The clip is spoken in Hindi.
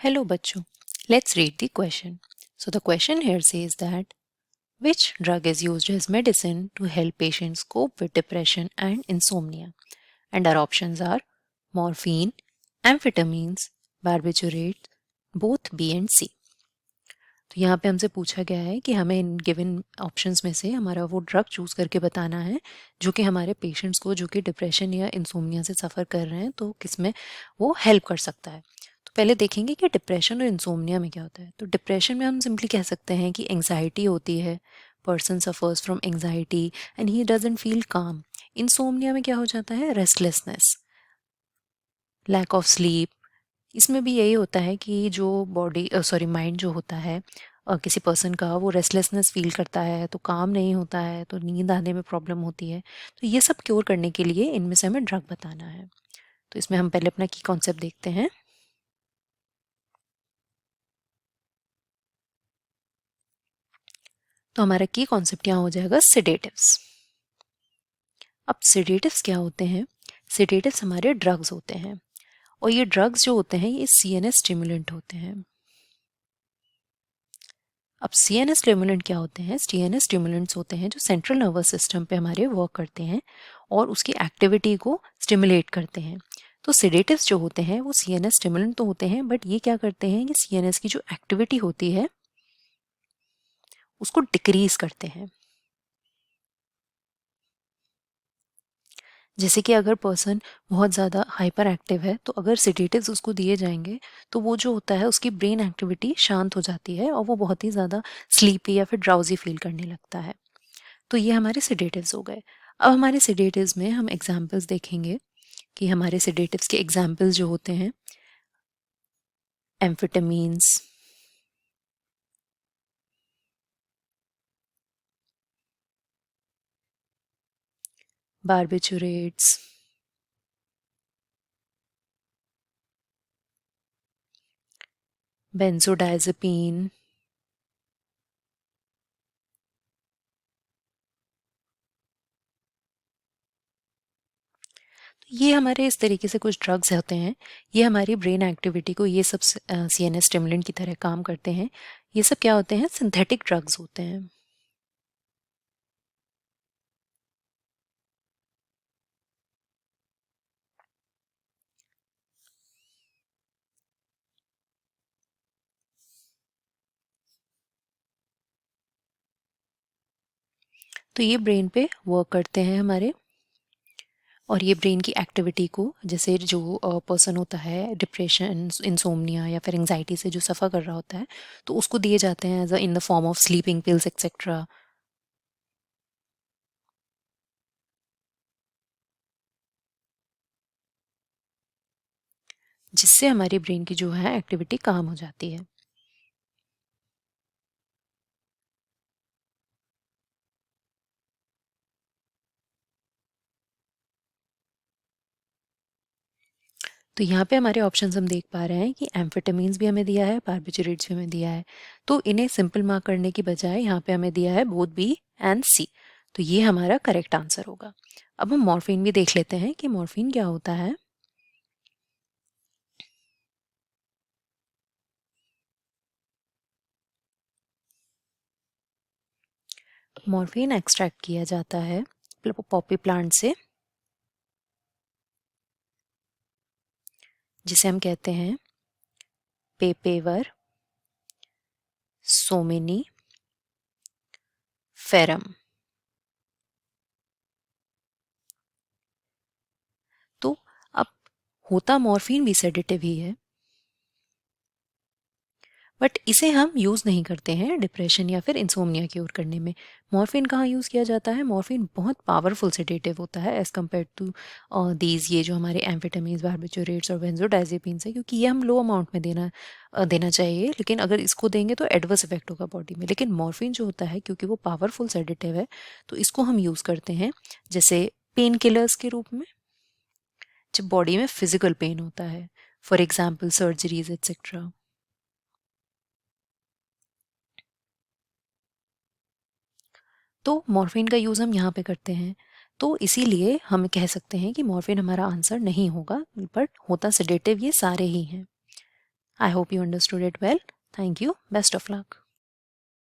Hello, bachcho. Let's read the question. So, the question here says that which drug is used as medicine to help patients cope with depression and insomnia? And our options are morphine, amphetamines, barbiturates, both B and C. तो यहाँ पे हमसे पूछा गया है कि हमें इन गिवन ऑप्शंस में से हमारा वो ड्रग चूज़ करके बताना है जो कि हमारे पेशेंट्स को जो कि डिप्रेशन या इंसोम्निया से सफ़र कर रहे हैं तो किसमें वो हेल्प कर सकता है। तो पहले देखेंगे कि डिप्रेशन और इंसोम्निया में क्या होता है। तो डिप्रेशन में हम सिंपली कह सकते हैं कि एंग्जाइटी होती है, person suffers from anxiety and he doesn't feel काम। इंसोम्निया में क्या हो जाता है, रेस्टलेसनेस, लैक ऑफ स्लीप। इसमें भी यही होता है कि जो माइंड जो होता है किसी पर्सन का, वो रेस्टलेसनेस फील करता है तो काम नहीं होता है, तो नींद आने में प्रॉब्लम होती है। तो ये सब क्योर करने के लिए इनमें से हमें ड्रग बताना है। तो इसमें हम पहले अपना की कॉन्सेप्ट देखते हैं। तो हमारा की कॉन्सेप्ट यहाँ हो जाएगा सेडेटिव्स। अब सेडेटिव्स क्या होते हैं? सेडेटिव्स हमारे ड्रग्स होते हैं और ये ड्रग्स जो होते हैं ये CNS स्टिमुलेंट होते हैं। अब CNS स्टिमुलेंट क्या होते हैं? CNS स्टिमुलेंट्स होते हैं जो सेंट्रल नर्वस सिस्टम पे हमारे वर्क करते हैं और उसकी एक्टिविटी को स्टिमुलेट करते हैं। तो सेडेटिव्स जो होते हैं वो CNS स्टिमुलेंट तो होते हैं, बट ये क्या करते हैं कि CNS की जो एक्टिविटी होती है उसको डिक्रीज करते हैं। जैसे कि अगर पर्सन बहुत ज़्यादा हाइपर एक्टिव है तो अगर सेडेटिव्स उसको दिए जाएंगे तो वो जो होता है उसकी ब्रेन एक्टिविटी शांत हो जाती है और वो बहुत ही ज़्यादा स्लीपी या फिर ड्राउजी फील करने लगता है। तो ये हमारे सेडेटिव्स हो गए। अब हमारे सेडेटिव्स में हम एग्जाम्पल्स देखेंगे कि हमारे सेडेटिव्स के एग्जाम्पल्स जो होते हैं एम्फेटामीन्स, बार्बिचुरेट्स, बेंजोडाइजेपीन, ये हमारे इस तरीके से कुछ ड्रग्स होते हैं। ये हमारी ब्रेन एक्टिविटी को, ये सब CNS स्टिमुलेंट की तरह काम करते हैं। ये सब क्या होते हैं? सिंथेटिक ड्रग्स होते हैं। तो ये ब्रेन पे वर्क करते हैं हमारे, और ये ब्रेन की एक्टिविटी को, जैसे जो पर्सन होता है डिप्रेशन, इंसोम्निया या फिर एंग्जाइटी से जो सफ़र कर रहा होता है, तो उसको दिए जाते हैं as in the form of sleeping pills etcetera. जिससे हमारी ब्रेन की जो है एक्टिविटी काम हो जाती है। तो यहाँ पे हमारे ऑप्शंस हम देख पा रहे हैं कि एम्फेटामीन्स भी हमें दिया है, बार्बिचुरेट्स भी हमें दिया है। तो इन्हें सिंपल मार्क करने की बजाय यहाँ पे हमें दिया है बोथ बी एंड सी। तो ये हमारा करेक्ट आंसर होगा। अब हम मॉर्फिन भी देख लेते हैं कि मॉर्फिन क्या होता है। मॉर्फिन एक्सट्रैक्ट किया जाता है पॉपी प्लांट से, जिसे हम कहते हैं पेपेवर सोमिनी फेरम। तो अब होता मॉर्फिन भी सेडेटिव ही है, बट इसे हम यूज़ नहीं करते हैं डिप्रेशन या फिर इंसोम्निया क्योर करने में। मॉर्फिन कहाँ यूज़ किया जाता है? मॉर्फिन बहुत पावरफुल सेडेटिव होता है एज़ कम्पेयर टू दीज, ये जो हमारे एम्फेटामीन्स, बार्बिचुरेट्स और बेंजोडाइजेपिन्स है, क्योंकि ये हम लो अमाउंट में देना चाहिए, लेकिन अगर इसको देंगे तो एडवर्स इफेक्ट होगा बॉडी में। लेकिन मॉर्फिन जो होता है, क्योंकि वो पावरफुल सेडेटिव है, तो इसको हम यूज़ करते हैं जैसे पेन किलर्स के रूप में, जब बॉडी में फिजिकल पेन होता है, फॉर एग्जाम्पल सर्जरीज एक्सेट्रा। तो मॉर्फिन का यूज़ हम यहाँ पे करते हैं, तो इसीलिए हम कह सकते हैं कि मॉर्फिन हमारा आंसर नहीं होगा, बट होता सेडेटिव ये सारे ही हैं। I hope you understood it well. Thank you. Best of luck.